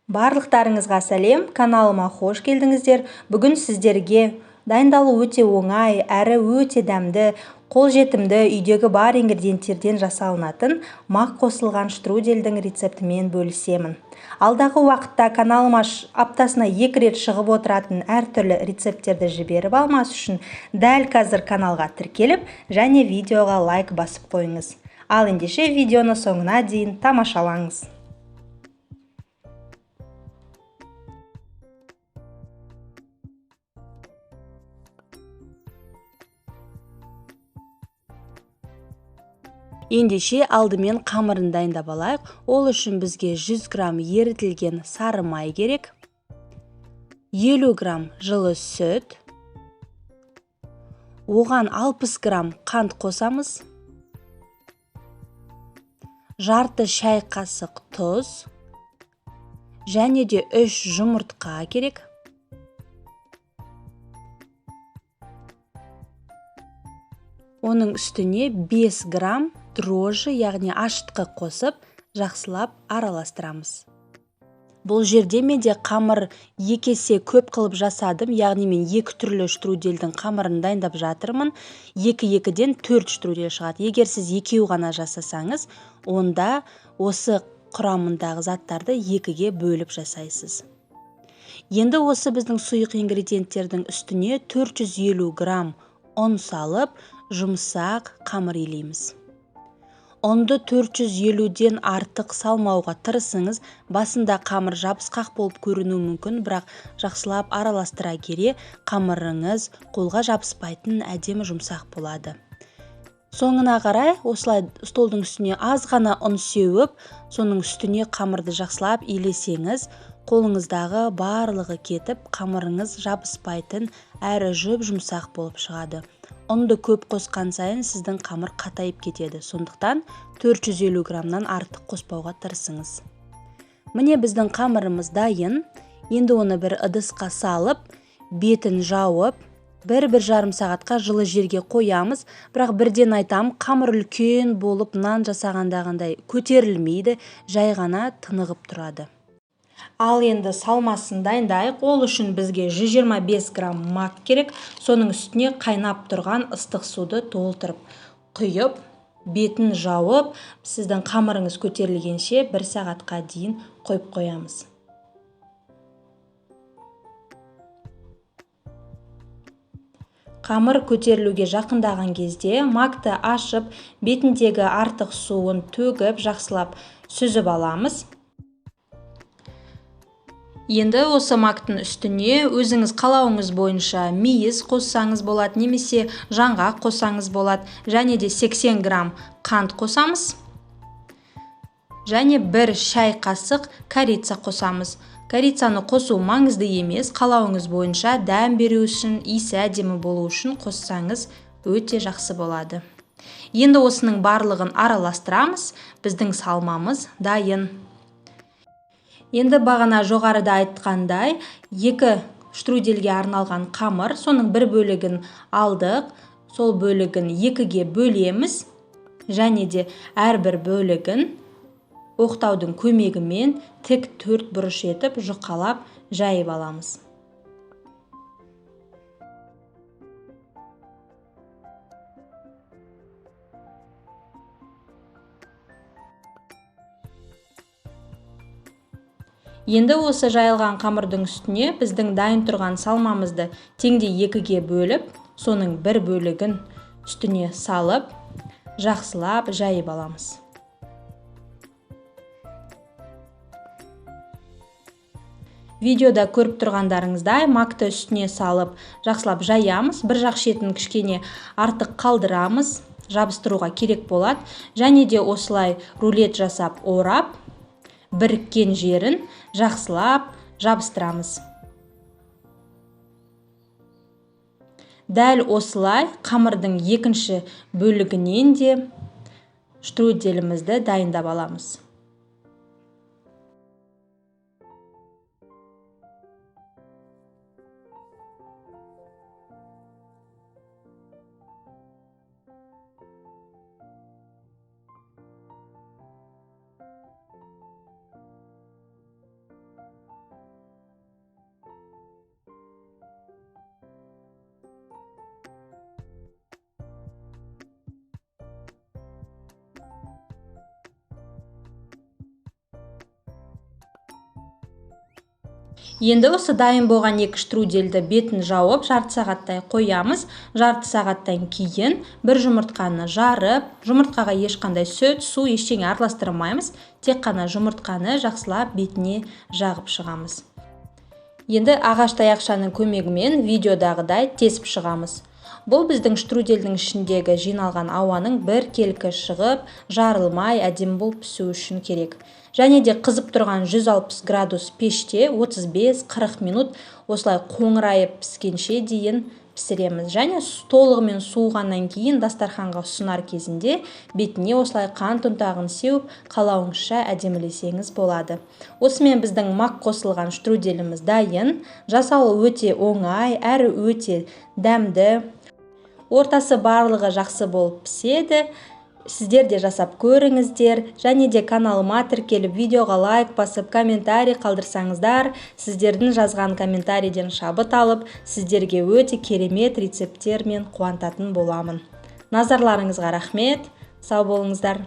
Барлықтарыңызға сәлем, каналыма қош келдіңіздер. Бүгін сіздерге дайындалу өте оңай, әрі өте дәмді, қолжетімді үйдегі бар ингредиенттерден жасалынатын мақ қосылған штрудельдің рецептімен бөлісемін. Алдағы уақытта каналыма аптасына 2 рет шығып отыратын әртүрлі рецепттерді жіберіп алмас үшін дәл қазір каналға тіркеліп, және видеоға лайк басып қойыңыз. Ал ендеше видеоны соңына дейін тамашалаңыз. Ендеше алдымен қамырын дайындап алайық. Ол үшін бізге 100 грамм ерітілген сары май керек, 50 грамм жылы сүт, оған 60 грамм қант қосамыз, жарты шай қасық тұз, және де 3 жұмыртқа керек. Оның үстіне 5 грамм дрожжи, яғни ашытқы қосып, жақсылап араластырамыз. Бұл жерде менде қамыр 2 есе көп қылып жасадым, яғни мен 2 түрлі штрудельдің қамырын дайындап жатырмын. 2-2-ден 4 штрудель шығады. Егер сіз 2 ғана жасасаңыз, онда осы құрамындағы заттарды 2-ге бөліп жасайсыз. Енді осы біздің сұйық ингредиенттердің үстіне 450 грамм ұн салып, жұмсақ қамыр илейміз. Ұнды 450-ден артық салмауға тырысыңыз. Басында қамыр жабысқақ болып көрінуі мүмкін, бірақ жақсылап араластыра келе қамырыңыз қолға жабыспайтын әдемі жұмсақ болады. Соңына қарай осылай столдың үстіне аз ғана ұн сеуіп, соның үстіне қамырды жақсылап илесеңіз, қолыңыздағы барлығы кетіп, қамырыңыз жабыспайтын әрі жұмсақ болып шығады. Ұнды көп қосқан сайын сіздің қамыр қатайып кетеді. Сондықтан 450 граммнан артық қоспауға тырысыңыз. Міне біздің қамырымыз дайын. Енді оны бір ыдысқа салып, бетін жауып, 1-1,5 сағатқа жылы жерге қоямыз. Бірақ бірден айтам, қамыр үлкен болып нан жасағандағындай көтерілмейді, жай ғана тынығып тұрады. Ал енді салмасын дайындайық. Ол үшін бізге 125 грамм мақ керек. Соның үстіне қайнап тұрған ыстық суды толтырып, құйып, бетін жауып, сіздің қамырыңыз көтерілгенше 1 сағатқа дейін қойып қоямыз. Қамыр көтерілуге жақындаған кезде мақты ашып, бетіндегі артық суын төгіп, жақсылап сүзіп аламыз. Енді осы мақтың үстіне өзіңіз қалауыңыз бойынша мейіз қоссаңыз болады, немесе жаңғақ қоссаңыз болады, және де 80 грамм қант қосамыз. Және 1 шай қасық корица қосамыз. Корицаны қосу маңызды емес, қалауыңыз бойынша дәм беру үшін, иісі әдемі болу үшін қоссаңыз өте жақсы болады. Енді осының барлығын араластырамыз. Біздің салмамыз дайын. Енді бағана жоғарыда айтқандай, 2 штрудельге арналған қамыр, соның 1 бөлігін алдық, сол бөлігін 2-ге бөлеміз, және де әрбір бөлігін оқтаудың көмегімен тік 4 бұрыш етіп жұқалап жайып аламыз. Енді осы жайылған қамырдың үстіне біздің дайын тұрған салмамызды теңдей 2-ге бөліп, соның 1 бөлігін үстіне салып, жақсылап жайып аламыз. Видеода көріп тұрғандарыңыздай мақты үстіне салып, жақсылап жаямыз. Бір жақ шетін кішкене артық қалдырамыз, жабыстыруға керек болады. Және де осылай рулет жасап орап, біріккен жерін жақсылап жабыстырамыз. Дәл осылай қамырдың 2-ші бөлігінен де штруделімізді дайындап аламыз. Енді осы дайын болған 2 штрудельді бетін жауып жарты сағаттай қоямыз. Жарты сағаттан кейін бір жұмыртқаны жарып, жұмыртқаға ешқандай сүт, су ештеңе араластырмаймыз. Тек қана жұмыртқаны жақсылап бетіне жағып шығамыз. Енді ағаш таяқшаның көмегімен видеодағыдай тесіп шығамыз. Бұл біздің штрудельдің ішіндегі жиналған ауаның біркелкі шығып, жарылмай әдемі болып пісу үшін керек. Және де қызып тұрған 160 градус пеште 35-40 минут осылай қоңырайып піскенше дейін пісіреміз. Және толығымен суығаннан кейін дастарханға ұсынар кезінде бетіне осылай қант ұнтағын сеуіп, қалауыңызша әдемілесеңіз болады. Осымен біздің мак қосылған штруделіміз дайын. Жасауы өте оңай, әрі өте дәмді. Ортасы барлығы жақсы болып піседі. Сіздер де жасап көріңіздер. Және де каналыма тіркеліп, видеоға лайк басып, комментарий қалдырсаңыздар, сіздердің жазған комментарийден шабыт алып, сіздерге өте керемет рецепттермен қуантатын боламын. Назарларыңызға рахмет. Сау болыңыздар.